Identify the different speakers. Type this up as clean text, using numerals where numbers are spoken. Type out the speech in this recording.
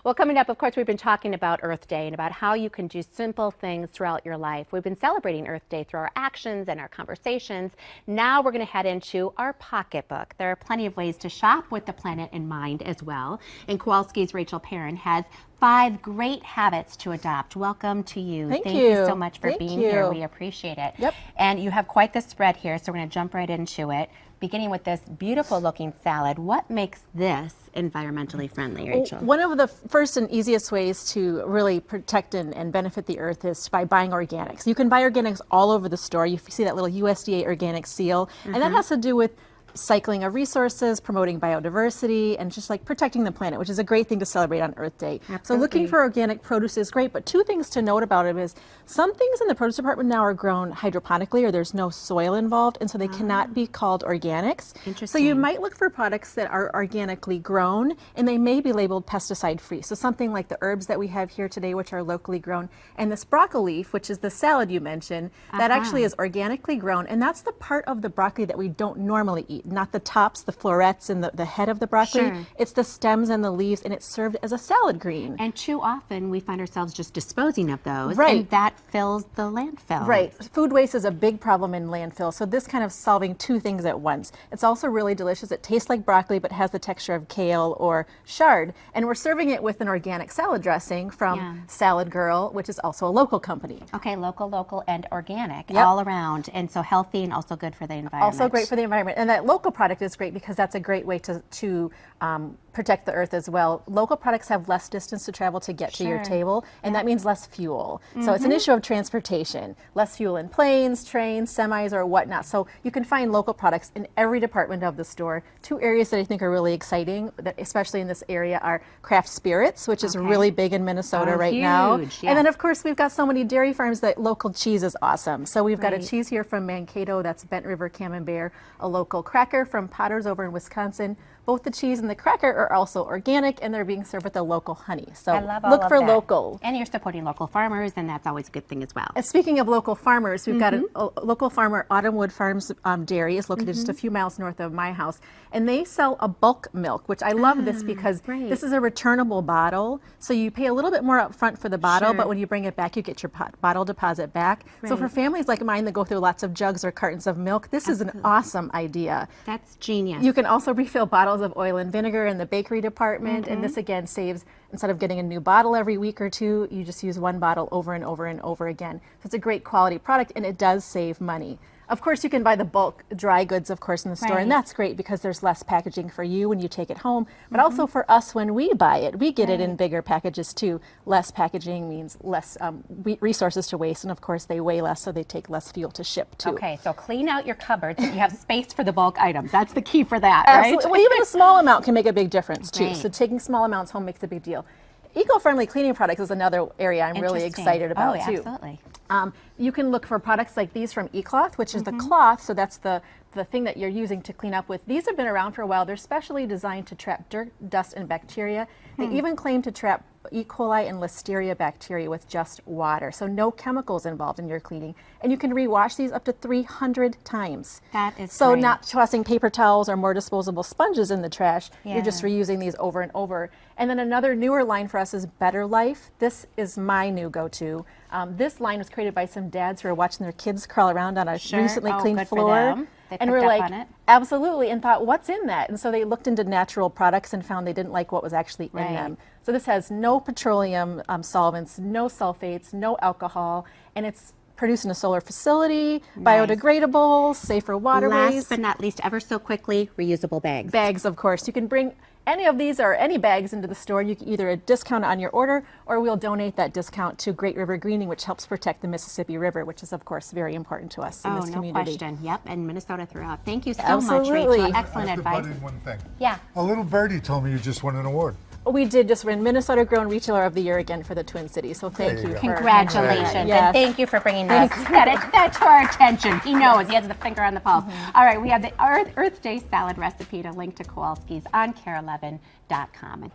Speaker 1: Well, coming up, of course, we've been talking about Earth Day and about how you can do simple things throughout your life. We've been celebrating Earth Day through our actions and our conversations. Now we're going to head into our pocketbook. There are plenty of ways to shop with the planet in mind as well. And Kowalski's Rachel Perrin has 5 great habits to adopt. Welcome to you.
Speaker 2: Thank
Speaker 1: you
Speaker 2: you
Speaker 1: so much for being here. We appreciate it.
Speaker 2: Yep.
Speaker 1: And you have quite the spread here, so we're going to jump right into it. Beginning with this beautiful looking salad. What makes this environmentally friendly, Rachel?
Speaker 2: One of the first and easiest ways to really protect and benefit the earth is by buying organics. You can buy organics all over the store. You see that little USDA organic seal, and that has to do with cycling of resources, promoting biodiversity, and just like protecting the planet, which is a great thing to celebrate on Earth Day.
Speaker 1: Absolutely.
Speaker 2: So looking for organic produce is great, but 2 things to note about it is some things in the produce department now are grown hydroponically, or there's no soil involved, and so they cannot be called organics.
Speaker 1: Interesting.
Speaker 2: So you might look for products that are organically grown, and they may be labeled pesticide free. So something like the herbs that we have here today, which are locally grown, and this broccoli leaf, which is the salad you mentioned, that actually is organically grown, and that's the part of the broccoli that we don't normally eat. Not the tops, the florets, and the head of the broccoli.
Speaker 1: Sure.
Speaker 2: It's the stems and the leaves, and it's served as a salad green.
Speaker 1: And too often we find ourselves just disposing of those,
Speaker 2: Right.
Speaker 1: and that fills the landfill.
Speaker 2: Right. Food waste is a big problem in landfill, so this kind of solving 2 things at once. It's also really delicious. It tastes like broccoli, but has the texture of kale or chard. And we're serving it with an organic salad dressing from Salad Girl, which is also a local company.
Speaker 1: Okay, local, and organic,
Speaker 2: Yep.
Speaker 1: all around, and so healthy and also good for the environment.
Speaker 2: Also great for the environment. And that local product is great because that's a great way to protect the earth as well. Local products have less distance to travel to get to your table, and that means less fuel. So it's an issue of transportation. Less fuel in planes, trains, semis, or whatnot. So you can find local products in every department of the store. 2 areas that I think are really exciting, that especially in this area, are craft spirits, which is really big in Minnesota right now.
Speaker 1: Huge,
Speaker 2: And then of course we've got so many dairy farms that local cheese is awesome. So we've got a cheese here from Mankato, that's Bent River Camembert, a local cracker from Potter's over in Wisconsin. Both the cheese and the cracker are also organic, and they're being served with the local honey. So
Speaker 1: I love all
Speaker 2: look
Speaker 1: of
Speaker 2: for
Speaker 1: that.
Speaker 2: local.
Speaker 1: And you're supporting local farmers, and that's always a good thing as well.
Speaker 2: And speaking of local farmers, we've got a local farmer, Autumnwood Farms Dairy, is located just a few miles north of my house, and they sell a bulk milk, which I love this because this is a returnable bottle. So you pay a little bit more up front for the bottle, but when you bring it back, you get your bottle deposit back. So for families like mine that go through lots of jugs or cartons of milk, this is an awesome idea.
Speaker 1: That's genius.
Speaker 2: You can also refill bottles of oil and vinegar in the bakery department, and this again saves, instead of getting a new bottle every week or 2, you just use 1 bottle over and over and over again. So it's a great quality product, and it does save money. Of course, you can buy the bulk dry goods, of course, in the store, and that's great because there's less packaging for you when you take it home, but also for us when we buy it. We get it in bigger packages too. Less packaging means less resources to waste, and of course they weigh less, so they take less fuel to ship too.
Speaker 1: Okay, so clean out your cupboards so you have space for the bulk items. That's the key for that,
Speaker 2: Absolutely.
Speaker 1: right?
Speaker 2: Well, even a small amount can make a big difference too.
Speaker 1: Right.
Speaker 2: So taking small amounts home makes a big deal. Eco-friendly cleaning products is another area I'm really excited about too.
Speaker 1: Absolutely.
Speaker 2: You can look for products like these from eCloth, which is the cloth, so that's the thing that you're using to clean up with. These have been around for a while. They're specially designed to trap dirt, dust, and bacteria. They even claim to trap E. coli and Listeria bacteria with just water, so no chemicals involved in your cleaning. And you can rewash these up to 300 times.
Speaker 1: That is
Speaker 2: so
Speaker 1: great.
Speaker 2: not tossing paper towels or more disposable sponges in the trash. You're just reusing these over and over. And then another newer line for us is Better Life. This is my new go-to. This line was created by some dads who are watching their kids crawl around on a recently cleaned
Speaker 1: good for
Speaker 2: floor.
Speaker 1: them. They
Speaker 2: And
Speaker 1: picked
Speaker 2: we're
Speaker 1: up
Speaker 2: like,
Speaker 1: on it.
Speaker 2: absolutely, and thought, what's in that? And so they looked into natural products and found they didn't like what was actually in them. So this has no petroleum solvents, no sulfates, no alcohol, and it's produced in a solar facility, biodegradable, safe for waterways.
Speaker 1: Last but not least, ever so quickly, reusable bags.
Speaker 2: Bags, of course. You can bring any of these or any bags into the store. You can either discount on your order, or we'll donate that discount to Great River Greening, which helps protect the Mississippi River, which is, of course, very important to us in this community.
Speaker 1: No question. Yep, and Minnesota throughout. Thank you so
Speaker 2: Absolutely.
Speaker 1: much, Rachel. Excellent
Speaker 3: I have to
Speaker 1: advice.
Speaker 3: butt in one thing.
Speaker 1: Yeah.
Speaker 3: A little birdie told me you just won an award.
Speaker 2: We did just win Minnesota Grown Retailer of the Year again for the Twin Cities, so thank
Speaker 3: you
Speaker 2: you.
Speaker 3: go.
Speaker 2: for
Speaker 1: Congratulations,
Speaker 2: Yes.
Speaker 1: and thank you for bringing that to our attention. He knows, he has the finger on the pulse. All right, we have the Earth Day salad recipe to link to Kowalski's on KARE11.com.